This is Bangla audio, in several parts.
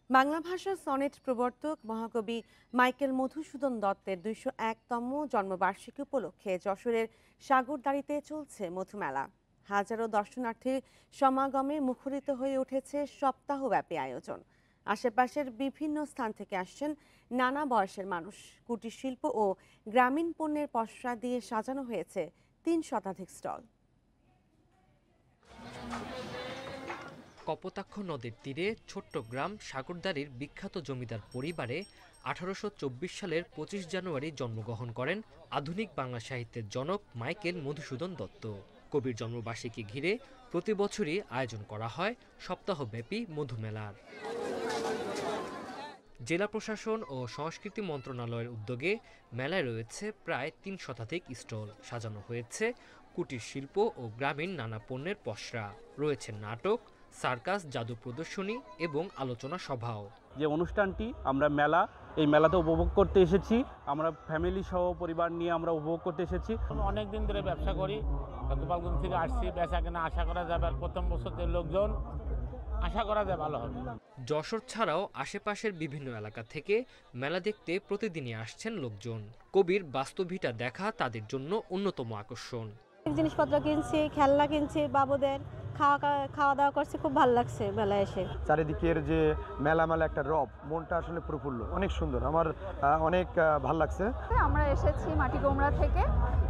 বাংলা ভাষার সনেট প্রবর্তক মহাকবি মাইকেল মধুসূদন দত্তের ২০১তম জন্মবার্ষিকী উপলক্ষে যশোরের সাগরদাঁড়িতে চলছে মধুমেলা। হাজারো দর্শনার্থীর সমাগমে মুখরিত হয়ে উঠেছে সপ্তাহব্যাপী আয়োজন। আশেপাশের বিভিন্ন স্থান থেকে আসছেন নানা বয়সের মানুষ। কুটির শিল্প ও গ্রামীণ পণ্যের পসরা দিয়ে সাজানো হয়েছে ৩ শতাধিক স্টল। কপোতাক্ষ নদের তীরে ছোট্ট গ্রাম সাগরদাঁড়ির বিখ্যাত জমিদার পরিবারে 1824 সালের 25 জানুয়ারি জন্মগ্রহণ করেন আধুনিক বাংলা সাহিত্যের জনক মাইকেল মধুসূদন দত্ত। কবির জন্মবার্ষিকী ঘিরে প্রতি বছরই আয়োজন করা হয় সপ্তাহব্যাপী মধুমেলার। জেলা প্রশাসন ও সংস্কৃতি মন্ত্রণালয়ের উদ্যোগে মেলায় রয়েছে প্রায় ৩ শতাধিক স্টল। সাজানো হয়েছে কুটির শিল্প ও গ্রামীণ নানা পণ্যের পসরা। রয়েছে নাটক, সার্কাস, জাদু প্রদর্শনী এবং আলোচনা সভাও। যে অনুষ্ঠানটি আমরা এই মেলাতে উপভোগ করতে এসেছি, আমরা ফ্যামিলি সহ পরিবার নিয়ে আমরা উপভোগ করতে এসেছি। অনেক দিন ধরে ব্যবসা করি, গোপালগঞ্জ থেকে আসছি, বেচা কেনা আশা করা যাবে আর প্রথম বছরদের লোকজন আশা করা যায় ভালো হবে। যশোর ছাড়াও আশেপাশের বিভিন্ন এলাকা থেকে মেলা দেখতে প্রতিদিনই আসছেন লোকজন। কবির বাস্তবিকটা দেখা তাদের জন্য অন্যতম আকর্ষণ। জিনিসপত্র কিনছি, খেলনা কিনছি, বাবুদের খাওয়া দাওয়া করছি, খুব ভালো লাগছে মেলায় এসে। চারিদিকের যে মেলা একটা রব, মনটা আসলে প্রফুল্ল, অনেক সুন্দর, আমার অনেক ভালো লাগছে। আমরা এসেছি মাটিগোমরা থেকে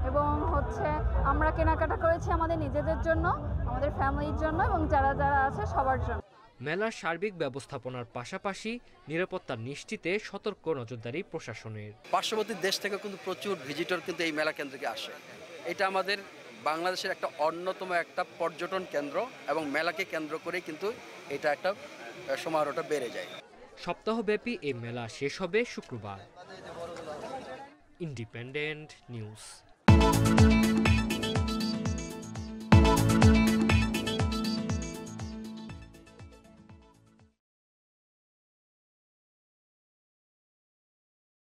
এবং আমরা কেনাকাটা করেছি আমাদের নিজেদের জন্য, আমাদের ফ্যামিলির জন্য এবং যারা যারা আছে সবার জন্য। মেলার সার্বিক ব্যবস্থাপনার পাশাপাশি নিরাপত্তা নিশ্চিতে সতর্ক নজরদারি প্রশাসনের। পার্শ্ববর্তী দেশ থেকে কিন্তু প্রচুর ভিজিটর কিন্তু এই মেলা কেন্দ্রে আসে। এটা আমাদের বাংলাদেশের একটা অন্যতম একটা পর্যটন কেন্দ্র এবং মেলাকে কেন্দ্র করে কিন্তু এটা একটা সমারোহটা বেড়ে যায়। সপ্তাহব্যাপী এই মেলা শেষ হবে শুক্রবার। Independent news.